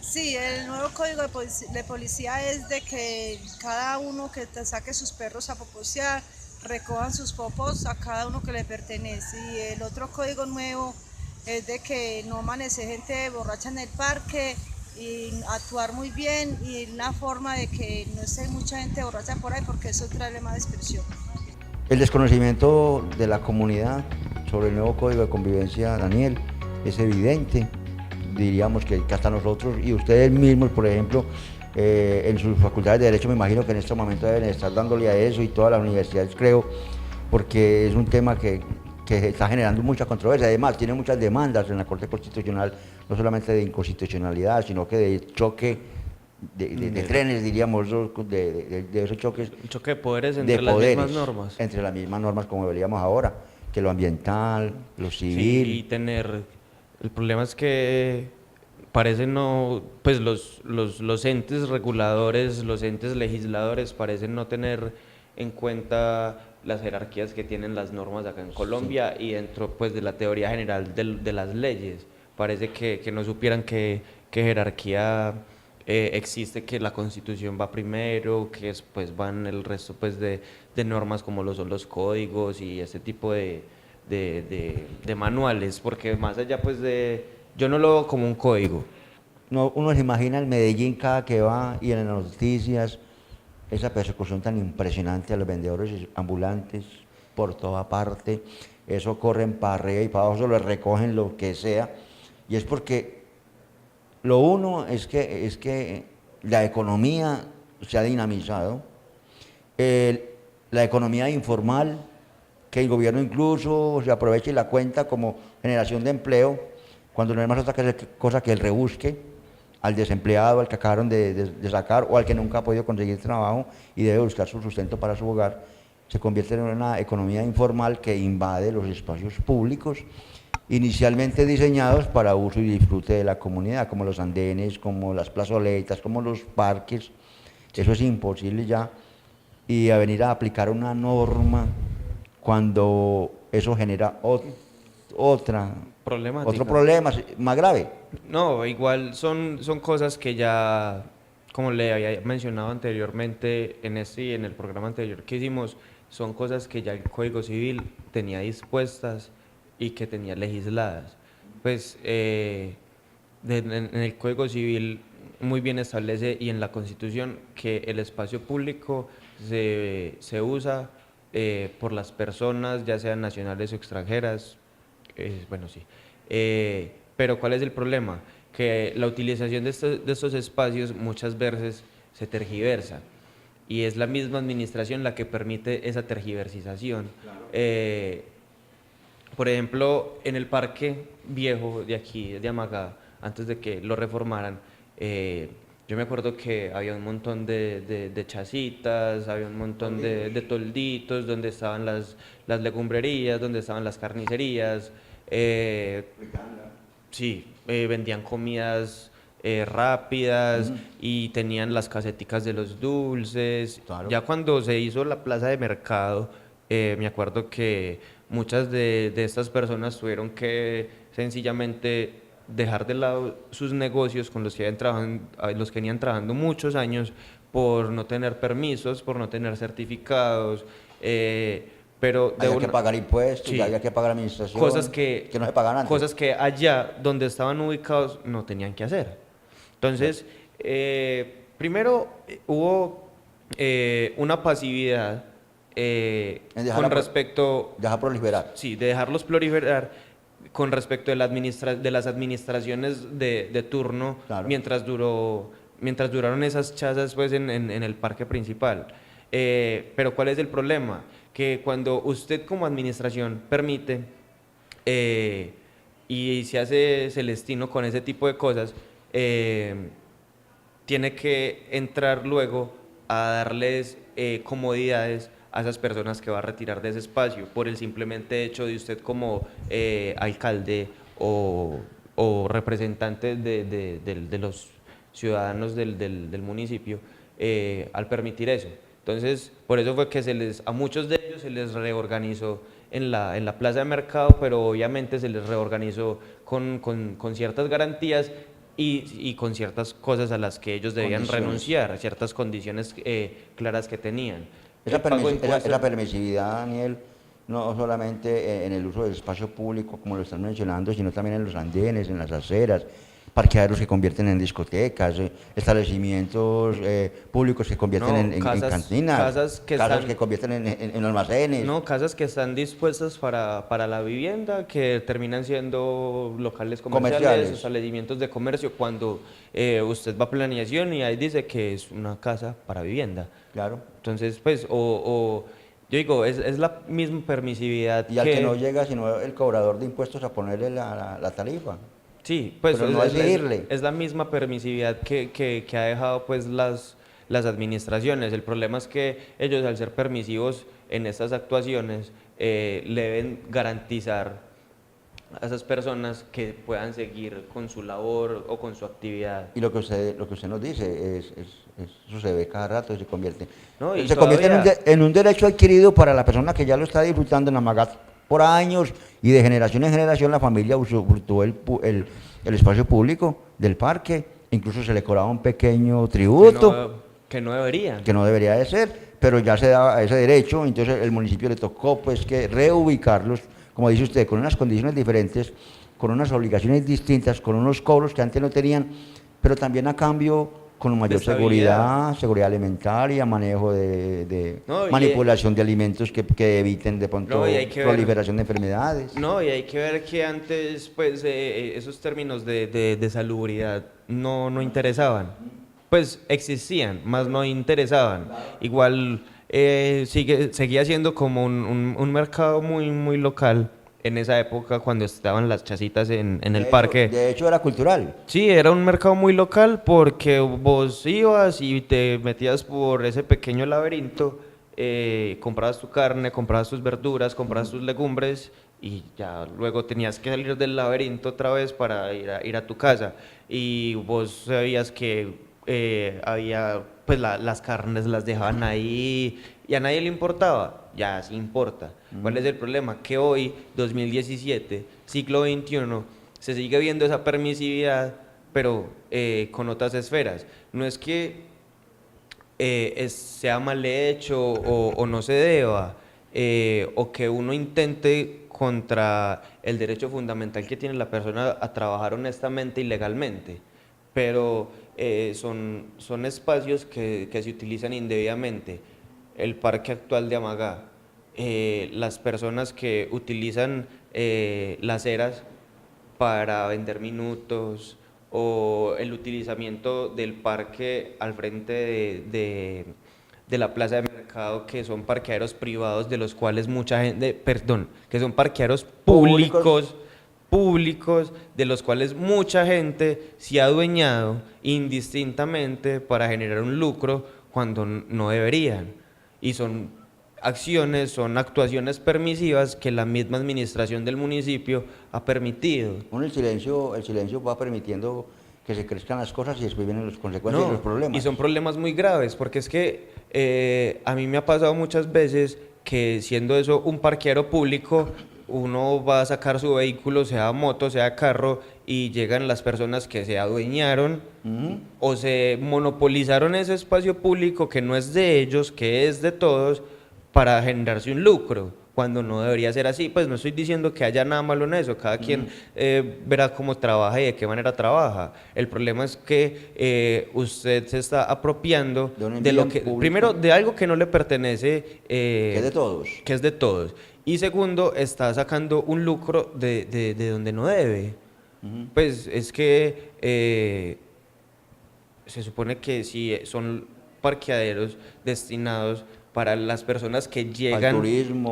Sí, el nuevo código de policía es de que cada uno que te saque sus perros a poposear, recojan sus popos a cada uno que le pertenece. Y el otro código nuevo es de que no amanece gente borracha en el parque y actuar muy bien y una forma de que no esté mucha gente borracha por ahí porque eso trae más dispersión. El desconocimiento de la comunidad sobre el nuevo código de convivencia, Daniel, es evidente. Diríamos que hasta nosotros y ustedes mismos, por ejemplo, en sus facultades de Derecho, me imagino que en este momento deben estar dándole a eso y todas las universidades, creo, porque es un tema que está generando mucha controversia. Además, tiene muchas demandas en la Corte Constitucional, no solamente de inconstitucionalidad, sino que de choque de trenes, diríamos, de esos choques. Un choque de poderes entre las mismas normas. Entre las mismas normas, como veríamos ahora, que lo ambiental, lo civil. Sí, y tener... El problema es que parecen no, pues los entes reguladores, los entes legisladores parecen no tener en cuenta las jerarquías que tienen las normas acá en Colombia y dentro pues de la teoría general de las leyes. Parece que no supieran qué jerarquía existe, que la Constitución va primero, que después van el resto pues de normas como lo son los códigos y ese tipo de manuales, porque más allá pues yo no lo veo como un código. No, uno se imagina en Medellín cada que va y en las noticias esa persecución tan impresionante a los vendedores ambulantes por toda parte, eso corren para arriba y para abajo, se lo recogen lo que sea, y es porque lo uno es que la economía se ha dinamizado, la economía informal, que el gobierno incluso se aproveche y la cuenta como generación de empleo, cuando no es más otra cosa que el rebusque al desempleado, al que acabaron de sacar o al que nunca ha podido conseguir trabajo y debe buscar su sustento para su hogar, se convierte en una economía informal que invade los espacios públicos, inicialmente diseñados para uso y disfrute de la comunidad, como los andenes, como las plazoletas, como los parques. Eso es imposible ya, y a venir a aplicar una norma cuando eso genera otro problema más grave. No, igual son cosas que ya, como le había mencionado anteriormente en este y en el programa anterior que hicimos, son cosas que ya el Código Civil tenía dispuestas y que tenía legisladas. Pues en el Código Civil muy bien establece y en la Constitución que el espacio público se usa por las personas, ya sean nacionales o extranjeras, bueno, sí. Pero ¿cuál es el problema? Que la utilización de estos espacios muchas veces se tergiversa y es la misma administración la que permite esa tergiversación. Claro. Por ejemplo, en el parque viejo de aquí, de Amagá, antes de que lo reformaran, yo me acuerdo que había un montón de chacitas, había un montón de tolditos, donde estaban las legumbrerías, donde estaban las carnicerías. Sí, vendían comidas rápidas y tenían las caseticas de los dulces. Claro. Ya cuando se hizo la plaza de mercado, me acuerdo que muchas de estas personas tuvieron que sencillamente dejar de lado sus negocios con los que venían trabajando muchos años por no tener permisos, por no tener certificados, pero había que pagar impuestos, sí, había que pagar administración, cosas que no se pagan antes. Cosas que allá donde estaban ubicados no tenían que hacer. Entonces, primero hubo una pasividad con respecto... Dejar proliferar. Sí, de dejarlos proliferar con respecto de las administraciones de turno, claro, mientras duraron esas chazas pues, en el parque principal. Pero ¿cuál es el problema? Que cuando usted como administración permite y se hace celestino con ese tipo de cosas, tiene que entrar luego a darles comodidades a esas personas que va a retirar de ese espacio por el simplemente hecho de usted como alcalde o representante de los ciudadanos del municipio al permitir eso. Entonces, por eso fue que a muchos de ellos se les reorganizó en la plaza de mercado, pero obviamente se les reorganizó con ciertas garantías y con ciertas cosas a las que ellos debían renunciar, ciertas condiciones claras que tenían. Esa permisividad, Daniel, no solamente en el uso del espacio público, como lo están mencionando, sino también en los andenes, en las aceras, parqueaderos que convierten en discotecas, establecimientos públicos que convierten en cantinas, casas que convierten en almacenes. No, casas que están dispuestas para la vivienda, que terminan siendo locales comerciales, establecimientos de comercio, cuando usted va a planeación y ahí dice que es una casa para vivienda. Claro. Entonces, pues, yo digo, es la misma permisividad. Y al que no llega sino el cobrador de impuestos a ponerle la tarifa. Sí, pues pero no es la misma permisividad que ha dejado pues las administraciones. El problema es que ellos, al ser permisivos en estas actuaciones, le deben garantizar a esas personas que puedan seguir con su labor o con su actividad. Y lo que usted nos dice, eso se ve cada rato y se convierte. No, y se convierte en un derecho adquirido para la persona que ya lo está disfrutando en Amagat por años, y de generación en generación la familia usufructuó el espacio público del parque, incluso se le cobraba un pequeño tributo. Que no debería. Que no debería de ser, pero ya se daba ese derecho, entonces el municipio le tocó pues que reubicarlos, como dice usted, con unas condiciones diferentes, con unas obligaciones distintas, con unos cobros que antes no tenían, pero también a cambio con mayor seguridad alimentaria, manejo de manipulación de alimentos que eviten de pronto proliferación de enfermedades. No, y hay que ver que antes pues esos términos de salubridad no interesaban. Pues existían, más no interesaban. Igual seguía siendo como un mercado muy local en esa época, cuando estaban las chasitas en el parque. De hecho era cultural. Sí, era un mercado muy local, porque vos ibas y te metías por ese pequeño laberinto, comprabas tu carne, comprabas tus verduras, comprabas tus legumbres, y ya luego tenías que salir del laberinto otra vez para ir a tu casa. Y vos sabías que había, pues las carnes las dejaban ahí y a nadie le importaba. Ya sí importa. ¿Cuál es el problema? Que hoy, 2017, siglo XXI, se sigue viendo esa permisividad, pero con otras esferas. No es que sea mal hecho o no se deba, o que uno intente contra el derecho fundamental que tiene la persona a trabajar honestamente y legalmente, pero son espacios que se utilizan indebidamente. El parque actual de Amagá, las personas que utilizan las eras para vender minutos, o el utilizamiento del parque al frente de la plaza de mercado, que son parqueaderos privados, de los cuales mucha gente, que son parqueaderos públicos, de los cuales mucha gente se ha adueñado indistintamente para generar un lucro cuando no deberían. Y son actuaciones permisivas que la misma administración del municipio ha permitido. El silencio va permitiendo que se crezcan las cosas y después vienen las consecuencias y los problemas. Y son problemas muy graves, porque es que a mí me ha pasado muchas veces que, siendo eso un parqueadero público, uno va a sacar su vehículo, sea moto, sea carro, y llegan las personas que se adueñaron o se monopolizaron ese espacio público que no es de ellos, que es de todos, para generarse un lucro, cuando no debería ser así. Pues no estoy diciendo que haya nada malo en eso, cada quien verá cómo trabaja y de qué manera trabaja. El problema es que usted se está apropiando de lo que, primero, de algo que no le pertenece, que es de todos, y segundo, está sacando un lucro de donde no debe. Pues es que se supone que si son parqueaderos destinados para las personas que llegan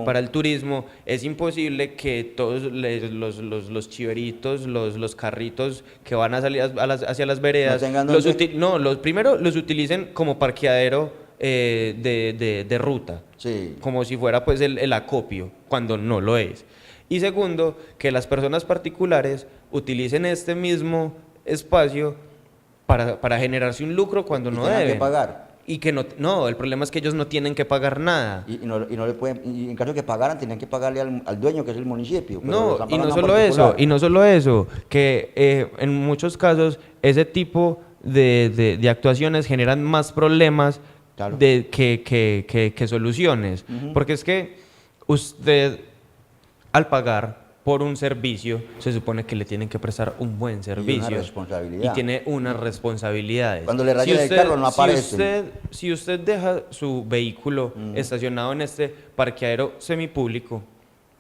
para el turismo, es imposible que todos los chiveritos, los carritos que van a salir hacia las veredas, primero los utilicen como parqueadero de ruta, Sí. como si fuera pues el acopio, cuando no lo es. Y segundo, que las personas particulares utilicen este mismo espacio para generarse un lucro cuando no deben. Que pagar. Y que no, el problema es que ellos no tienen que pagar nada. Y no le pueden, y en caso de que pagaran, tenían que pagarle al dueño, que es el municipio. No, y no solo eso, que en muchos casos ese tipo de actuaciones generan más problemas Claro. que soluciones. Porque es que usted, al pagar por un servicio, se supone que le tienen que prestar un buen servicio. Y una responsabilidad. Y tiene unas responsabilidades. Cuando le rayan el carro no aparece. Si usted deja su vehículo estacionado en este parqueadero semipúblico,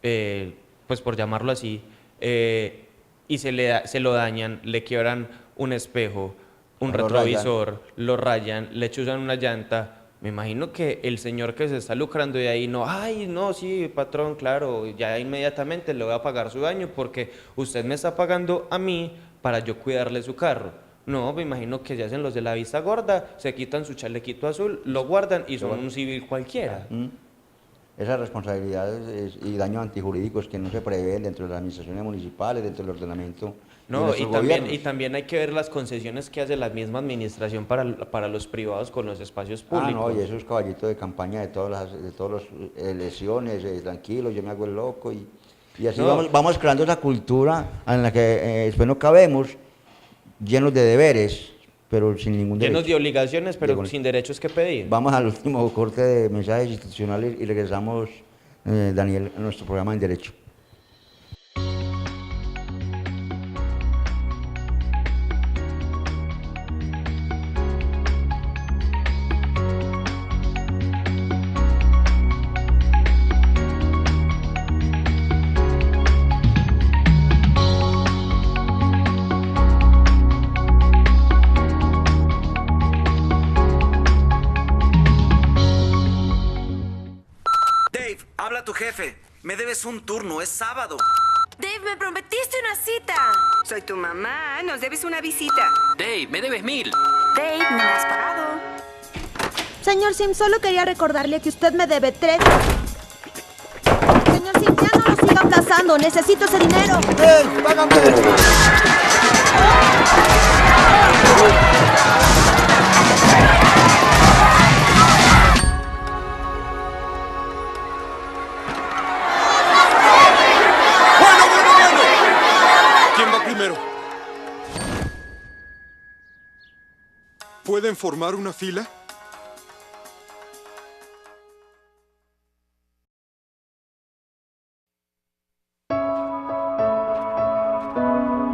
pues por llamarlo así, y se lo dañan, le quiebran un espejo, un retrovisor, lo rayan, le chuzan una llanta. Me imagino que el señor que se está lucrando de ahí no, sí, patrón, claro, ya inmediatamente le voy a pagar su daño porque usted me está pagando a mí para yo cuidarle su carro. No, me imagino que se hacen los de la vista gorda, se quitan su chalequito azul, lo guardan y son un civil cualquiera. Esas responsabilidades y daños antijurídicos que no se prevén dentro de las administraciones municipales, dentro del ordenamiento. No, y también hay que ver las concesiones que hace la misma administración para los privados con los espacios públicos. Y esos caballitos de campaña de todas las elecciones, tranquilos, yo me hago el loco y así vamos creando esa cultura en la que después no cabemos, llenos de deberes, pero sin ningún derecho. Llenos de obligaciones, pero sin derechos que pedir. Vamos al último corte de mensajes institucionales y regresamos, Daniel, a nuestro programa en Derecho. Habla tu jefe. Me debes un turno, es sábado. Dave, me prometiste una cita. Soy tu mamá, nos debes una visita. Dave, me debes 1000. Dave, no me has pagado. Señor Sim, solo quería recordarle que usted me debe 3. Señor Sim, ya no lo siga aplazando. Necesito ese dinero. ¡Ey, págame! ¿Pueden formar una fila?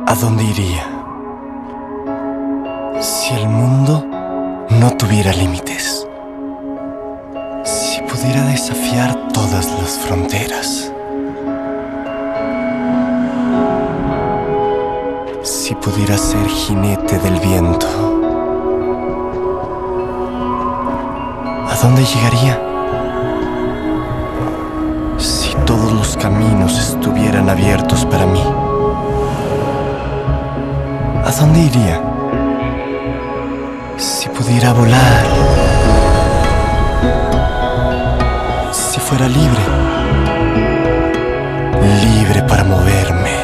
¿A dónde iría si el mundo no tuviera límites? Si pudiera desafiar todas las fronteras. Si pudiera ser jinete del viento. ¿A dónde llegaría? Si todos los caminos estuvieran abiertos para mí. ¿A dónde iría? Si pudiera volar. Si fuera libre. Libre para moverme.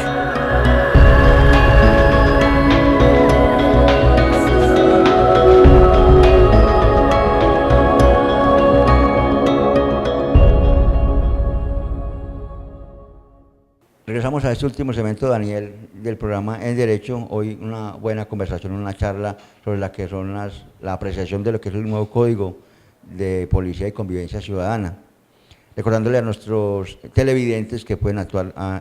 Regresamos a este último segmento, Daniel, del programa En Derecho. Hoy una buena conversación, una charla sobre la que son la apreciación de lo que es el nuevo Código de Policía y Convivencia Ciudadana. Recordándole a nuestros televidentes que pueden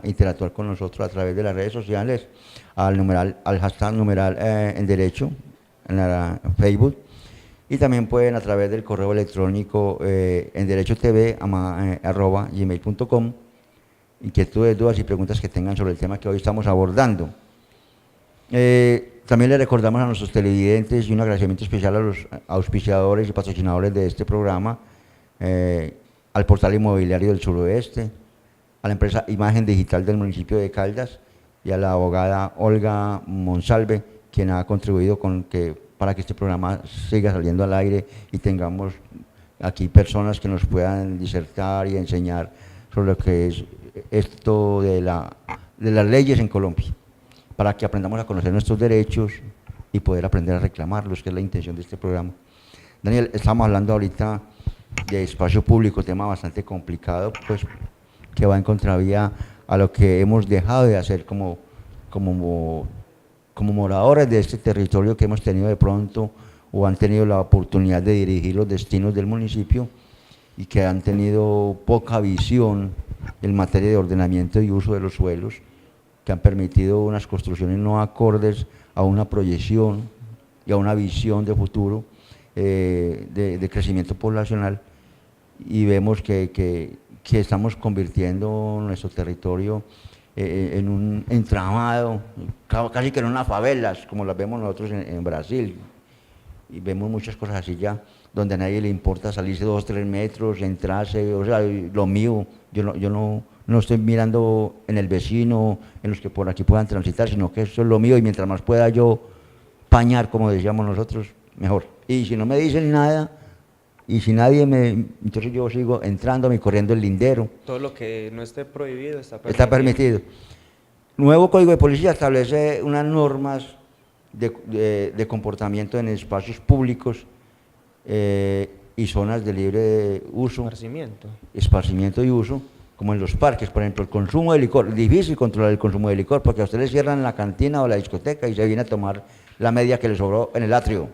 interactuar con nosotros a través de las redes sociales, al hashtag numeral En Derecho, en la Facebook, y también pueden a través del correo electrónico enderechotv@gmail.com. Inquietudes, dudas y preguntas que tengan sobre el tema que hoy estamos abordando. También le recordamos a nuestros televidentes y un agradecimiento especial a los auspiciadores y patrocinadores de este programa, al portal inmobiliario del suroeste, a la empresa Imagen Digital del municipio de Caldas y a la abogada Olga Monsalve, quien ha contribuido para que este programa siga saliendo al aire y tengamos aquí personas que nos puedan disertar y enseñar sobre lo que es esto de las leyes en Colombia, para que aprendamos a conocer nuestros derechos y poder aprender a reclamarlos, que es la intención de este programa. Daniel, estamos hablando ahorita de espacio público, tema bastante complicado, pues que va en contravía a lo que hemos dejado de hacer como moradores de este territorio, que hemos tenido de pronto o han tenido la oportunidad de dirigir los destinos del municipio y que han tenido poca visión en materia de ordenamiento y uso de los suelos, que han permitido unas construcciones no acordes a una proyección y a una visión de futuro de crecimiento poblacional, y vemos que estamos convirtiendo nuestro territorio en un entramado, casi que en unas favelas, como las vemos nosotros en Brasil, y vemos muchas cosas así ya, donde a nadie le importa salirse 2 o 3 metros, entrarse, o sea, lo mío, yo no estoy mirando en el vecino, en los que por aquí puedan transitar, sino que eso es lo mío, y mientras más pueda yo pañar, como decíamos nosotros, mejor. Y si no me dicen nada, y si nadie entonces yo sigo entrando y corriendo el lindero. Todo lo que no esté prohibido está permitido. Está permitido. Nuevo Código de Policía establece unas normas de comportamiento en espacios públicos y zonas de libre uso. Esparcimiento y uso, como en los parques, por ejemplo, el consumo de licor. Difícil controlar el consumo de licor, porque a ustedes les cierran la cantina o la discoteca y se viene a tomar la media que les sobró en el atrio.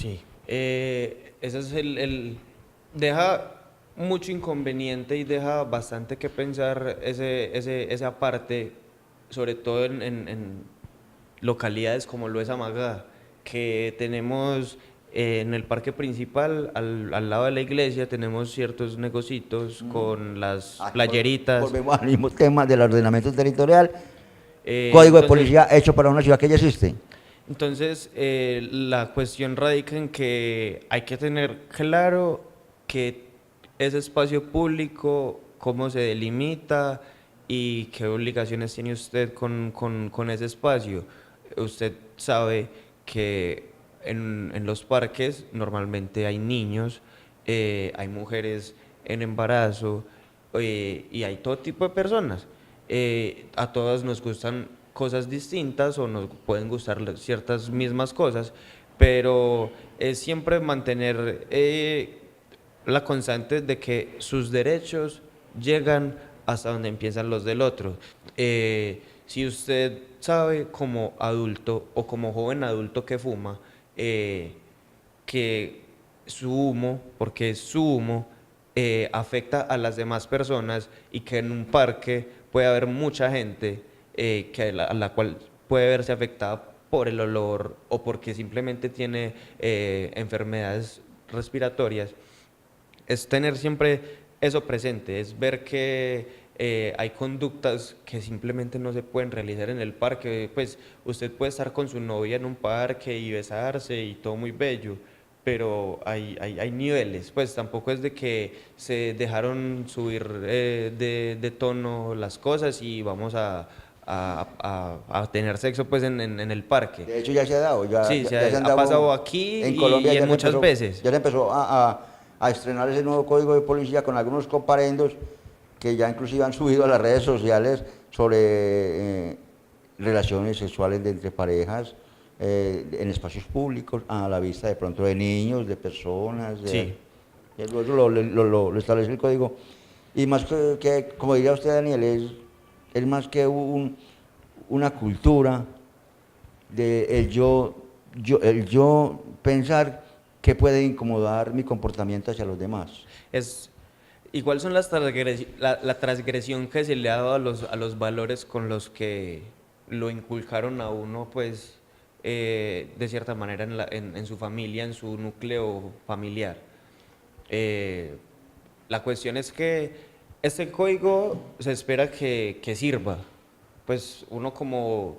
Sí, ese es deja mucho inconveniente y deja bastante que pensar esa parte, sobre todo en localidades como lo es Amagá, que tenemos en el parque principal, al lado de la iglesia, tenemos ciertos negocios con las playeritas. Volvemos al mismo tema del ordenamiento territorial, Código de Policía hecho para una ciudad que ya existe. Entonces, la cuestión radica en que hay que tener claro que ese espacio público, cómo se delimita y qué obligaciones tiene usted con ese espacio. Usted sabe que en los parques normalmente hay niños, hay mujeres en embarazo y hay todo tipo de personas. A todas nos gustan cosas distintas o nos pueden gustar ciertas mismas cosas, pero es siempre mantener la constante de que sus derechos llegan hasta donde empiezan los del otro. Si usted sabe como adulto o como joven adulto que fuma, que su humo, porque su humo afecta a las demás personas, y que en un parque puede haber mucha gente a la cual puede verse afectada por el olor o porque simplemente tiene enfermedades respiratorias, es tener siempre eso presente, es ver que hay conductas que simplemente no se pueden realizar en el parque. Pues usted puede estar con su novia en un parque y besarse y todo muy bello, pero hay niveles, pues tampoco es de que se dejaron subir de tono las cosas y vamos a tener sexo pues en el parque. De hecho ya se ha dado, sí, se han ha dado pasado aquí en Colombia, y en muchas veces. Ya se empezó a estrenar ese nuevo Código de Policía con algunos comparendos que ya inclusive han subido a las redes sociales sobre relaciones sexuales entre parejas en espacios públicos, a la vista de pronto de niños, de personas. Sí. Eso lo establece el código. Y más que como diría usted, Daniel, es más que una cultura de el yo pensar que puede incomodar mi comportamiento hacia los demás. Igual son la transgresión que se le ha dado a los valores con los que lo inculcaron a uno, pues, de cierta manera en su familia, en su núcleo familiar. La cuestión es que este código se espera que sirva. Pues uno como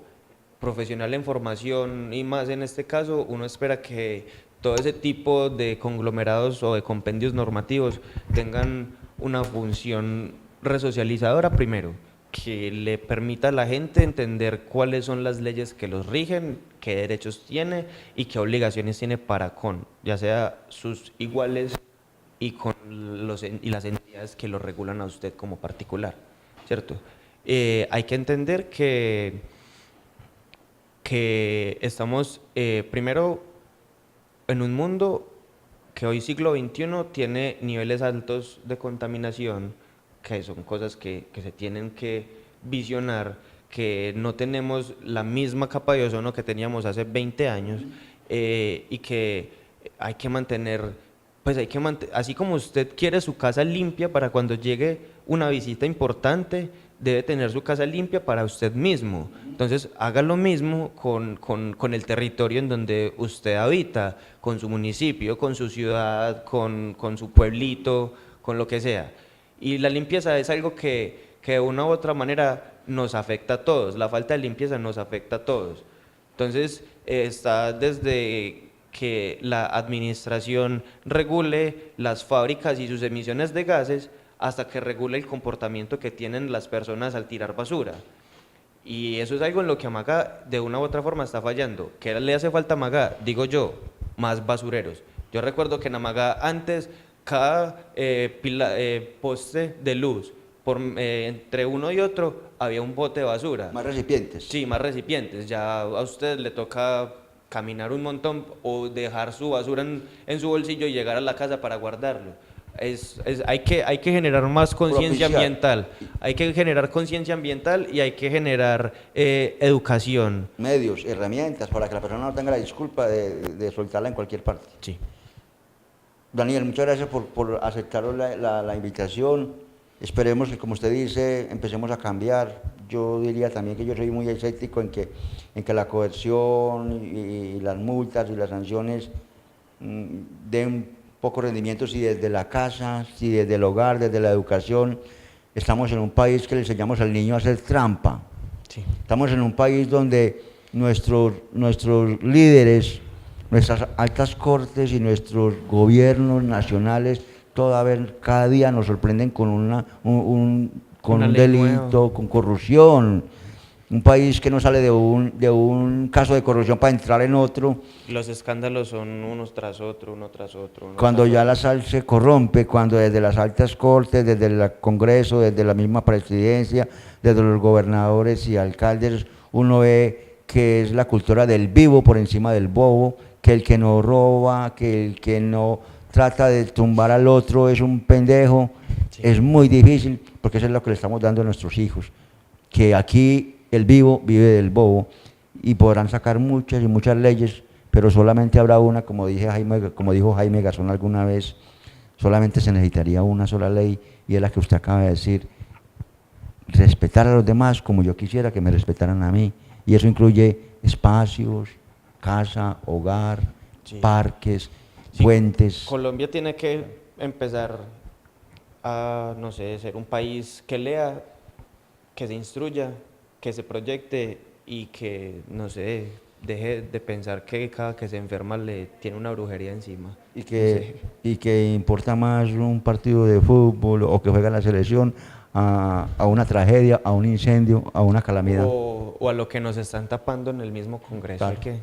profesional en formación y más en este caso, uno espera que todo ese tipo de conglomerados o de compendios normativos tengan una función resocializadora primero, que le permita a la gente entender cuáles son las leyes que los rigen, qué derechos tiene y qué obligaciones tiene para con, ya sea sus iguales y con y las entidades que lo regulan a usted como particular, ¿cierto? Hay que entender que estamos primero en un mundo que hoy siglo XXI tiene niveles altos de contaminación, que son cosas que se tienen que visionar, que no tenemos la misma capa de ozono que teníamos hace 20 años y que hay que mantener, pues así como usted quiere su casa limpia para cuando llegue una visita importante, debe tener su casa limpia para usted mismo. Entonces, haga lo mismo con el territorio en donde usted habita, con su municipio, con su ciudad, con su pueblito, con lo que sea. Y la limpieza es algo que de una u otra manera nos afecta a todos, la falta de limpieza nos afecta a todos. Entonces, está desde que la administración regule las fábricas y sus emisiones de gases, hasta que regule el comportamiento que tienen las personas al tirar basura. Y eso es algo en lo que Amagá de una u otra forma está fallando. ¿Qué le hace falta a Amagá? Digo yo, más basureros. Yo recuerdo que en Amagá antes cada poste de luz, entre uno y otro había un bote de basura. Más recipientes. Sí, más recipientes. Ya a usted le toca caminar un montón o dejar su basura en su bolsillo y llegar a la casa para guardarlo. Hay que generar más conciencia ambiental, hay que generar conciencia ambiental y hay que generar educación. Medios, herramientas, para que la persona no tenga la disculpa de soltarla en cualquier parte. Sí. Daniel, muchas gracias por aceptar la invitación. Esperemos que, como usted dice, empecemos a cambiar. Yo diría también que yo soy muy escéptico en que la coerción y las multas y las sanciones den poco rendimiento si desde la casa, si desde el hogar, desde la educación. Estamos en un país que le enseñamos al niño a hacer trampa. Sí. Estamos en un país donde nuestros líderes, nuestras altas cortes y nuestros gobiernos nacionales cada día nos sorprenden con un delito, nueva, con corrupción. Un país que no sale de un caso de corrupción para entrar en otro. Los escándalos son unos tras otro, uno tras otro. Cuando ya la sal se corrompe, cuando desde las altas cortes, desde el Congreso, desde la misma presidencia, desde los gobernadores y alcaldes, uno ve que es la cultura del vivo por encima del bobo, que el que no roba, que el que no trata de tumbar al otro es un pendejo. Sí. Es muy difícil, porque eso es lo que le estamos dando a nuestros hijos, que aquí el vivo vive del bobo, y podrán sacar muchas y muchas leyes, pero solamente habrá una, como dijo Jaime Garzón alguna vez, solamente se necesitaría una sola ley, y es la que usted acaba de decir: respetar a los demás como yo quisiera que me respetaran a mí, y eso incluye espacios, casa, hogar, sí, parques, sí, puentes. Colombia tiene que empezar a, no sé, ser un país que lea, que se instruya, que se proyecte y que, no sé, deje de pensar que cada que se enferma le tiene una brujería encima. Y que importa más un partido de fútbol o que juega la selección a una tragedia, a un incendio, a una calamidad. O a lo que nos están tapando en el mismo Congreso. Claro. Hay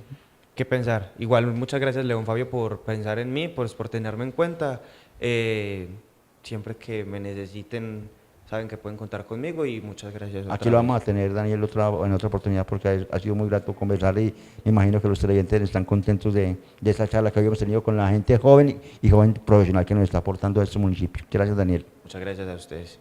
que pensar. Igual, muchas gracias, León Fabio, por pensar en mí, por tenerme en cuenta. Siempre que me necesiten, saben que pueden contar conmigo, y muchas gracias. Aquí lo vamos a tener, Daniel, en otra oportunidad, porque ha sido muy grato conversar, y me imagino que los televidentes están contentos de esta charla que hoy hemos tenido con la gente joven y joven profesional que nos está aportando a este municipio. Gracias, Daniel. Muchas gracias a ustedes.